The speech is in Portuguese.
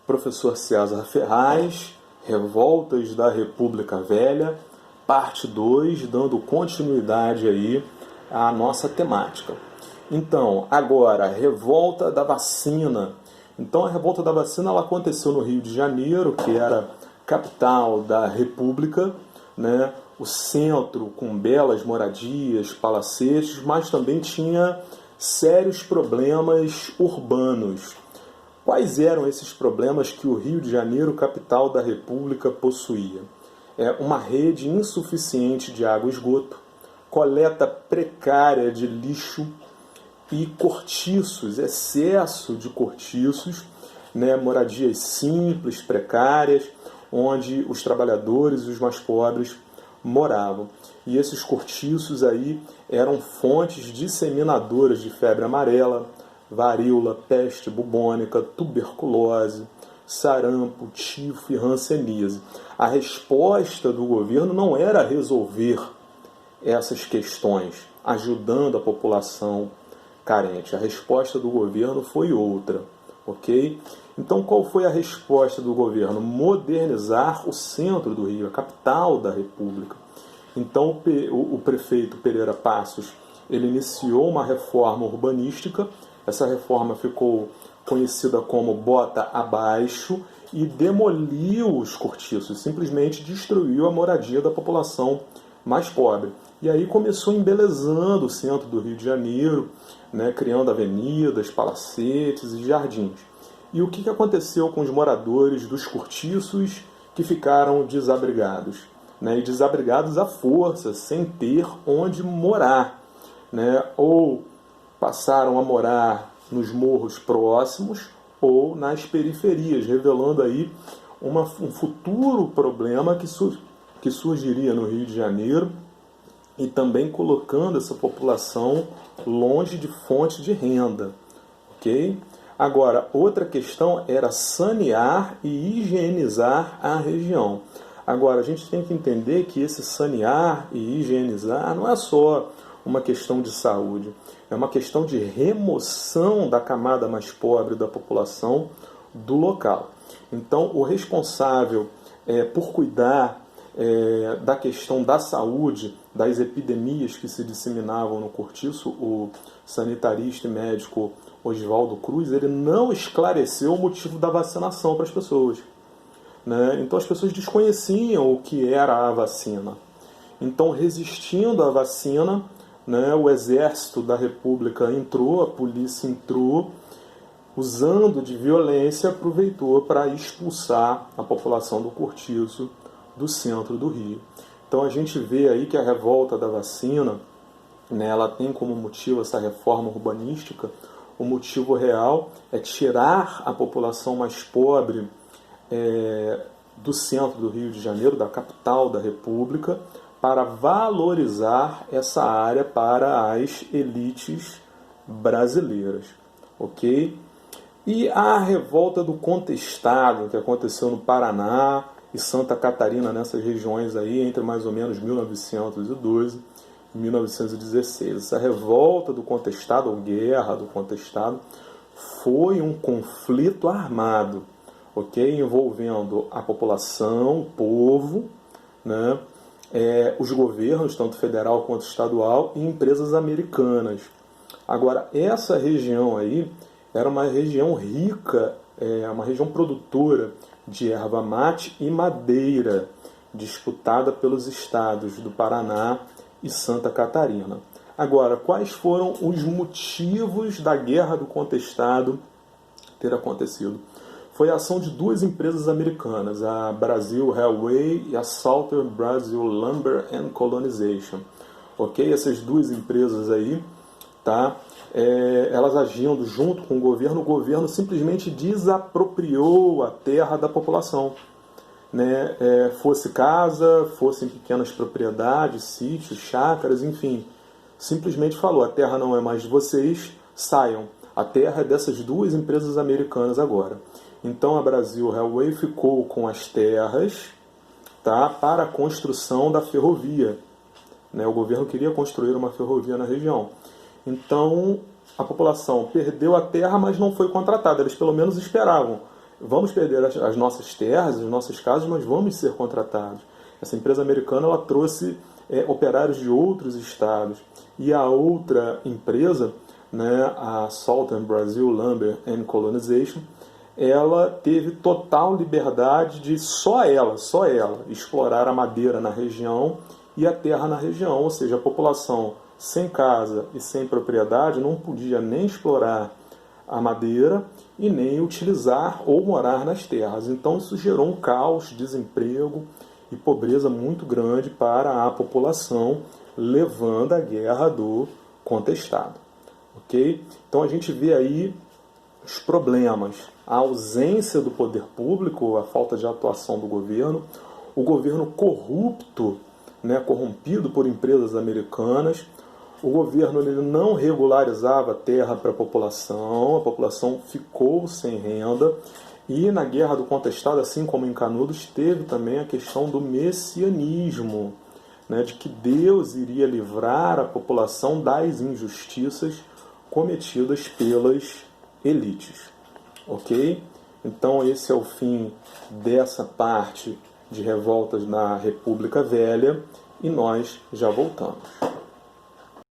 Professor César Ferraz, Revoltas da República Velha, parte 2, dando continuidade aí à nossa temática. Então, agora, Revolta da Vacina. Então, a Revolta da Vacina ela aconteceu no Rio de Janeiro, que era capital da República, né? O centro com belas moradias, palacetes, mas também tinha sérios problemas urbanos. Quais eram esses problemas que o Rio de Janeiro, capital da República, possuía? Uma rede insuficiente de água e esgoto, coleta precária de lixo e cortiços, excesso de cortiços, né? Moradias simples, precárias, onde os trabalhadores e os mais pobres moravam. E esses cortiços aí eram fontes disseminadoras de febre amarela, varíola, peste bubônica, tuberculose, sarampo, tifo e hanseníase. A resposta do governo não era resolver essas questões, ajudando a população carente. A resposta do governo foi outra, ok? Então, qual foi a resposta do governo? Modernizar o centro do Rio, a capital da República. Então, o prefeito Pereira Passos, ele iniciou uma reforma urbanística. Essa reforma ficou conhecida como Bota Abaixo e demoliu os cortiços, simplesmente destruiu a moradia da população mais pobre. E aí começou embelezando o centro do Rio de Janeiro, né, criando avenidas, palacetes e jardins. E o que aconteceu com os moradores dos cortiços que ficaram desabrigados? Né, e desabrigados à força, sem ter onde morar. Né, ou passaram a morar nos morros próximos ou nas periferias, revelando aí um futuro problema que surgiria no Rio de Janeiro e também colocando essa população longe de fonte de renda. Ok? Agora, outra questão era sanear e higienizar a região. Agora, a gente tem que entender que esse sanear e higienizar não é só uma questão de saúde, é uma questão de remoção da camada mais pobre da população do local. Então, o responsável por cuidar da questão da saúde, das epidemias que se disseminavam no cortiço, o sanitarista e médico Oswaldo Cruz, ele não esclareceu o motivo da vacinação para as pessoas. Né? Então as pessoas desconheciam o que era a vacina. Então, resistindo à vacina, né, o exército da República entrou, a polícia entrou, usando de violência, aproveitou para expulsar a população do cortiço do centro do Rio. Então a gente vê aí que a revolta da vacina, né, ela tem como motivo essa reforma urbanística. O motivo real é tirar a população mais pobre do centro do Rio de Janeiro, da capital da República, para valorizar essa área para as elites brasileiras. Ok? E a revolta do Contestado, que aconteceu no Paraná e Santa Catarina, nessas regiões aí, entre mais ou menos 1912 e 1916. Essa revolta do Contestado, ou guerra do Contestado, foi um conflito armado, ok? Envolvendo a população, o povo, né? Os governos, tanto federal quanto estadual, e empresas americanas. Agora, essa região aí era uma região rica, uma região produtora de erva mate e madeira, disputada pelos estados do Paraná e Santa Catarina. Agora, quais foram os motivos da Guerra do Contestado ter acontecido? Foi a ação de duas empresas americanas, a Brazil Railway e a Southern Brazil Lumber and Colonization. Ok? Essas duas empresas aí, tá? Elas agindo junto com o governo simplesmente desapropriou a terra da população. Né? Fosse casa, fossem pequenas propriedades, sítios, chácaras, enfim. Simplesmente falou, a terra não é mais de vocês, saiam. A terra é dessas duas empresas americanas agora. Então a Brazil Railway ficou com as terras, tá, para a construção da ferrovia. Né? O governo queria construir uma ferrovia na região. Então a população perdeu a terra, mas não foi contratada. Eles pelo menos esperavam. vamos perder as nossas terras, as nossas casas, mas vamos ser contratados. Essa empresa americana ela trouxe operários de outros estados. E a outra empresa, né, a Southern Brazil Lumber and Colonization, ela teve total liberdade de só ela, explorar a madeira na região e a terra na região. Ou seja, a população sem casa e sem propriedade não podia nem explorar a madeira e nem utilizar ou morar nas terras. Então isso gerou um caos, desemprego e pobreza muito grande para a população, levando à guerra do contestado. Ok? Então a gente vê aí os problemas, a ausência do poder público, a falta de atuação do governo, o governo corrupto, né, corrompido por empresas americanas. O governo ele não regularizava a terra para a população ficou sem renda. E na Guerra do Contestado, assim como em Canudos, teve também a questão do messianismo, né, de que Deus iria livrar a população das injustiças cometidas pelas elites. Ok? Então esse é o fim dessa parte de revoltas na República Velha e nós já voltamos.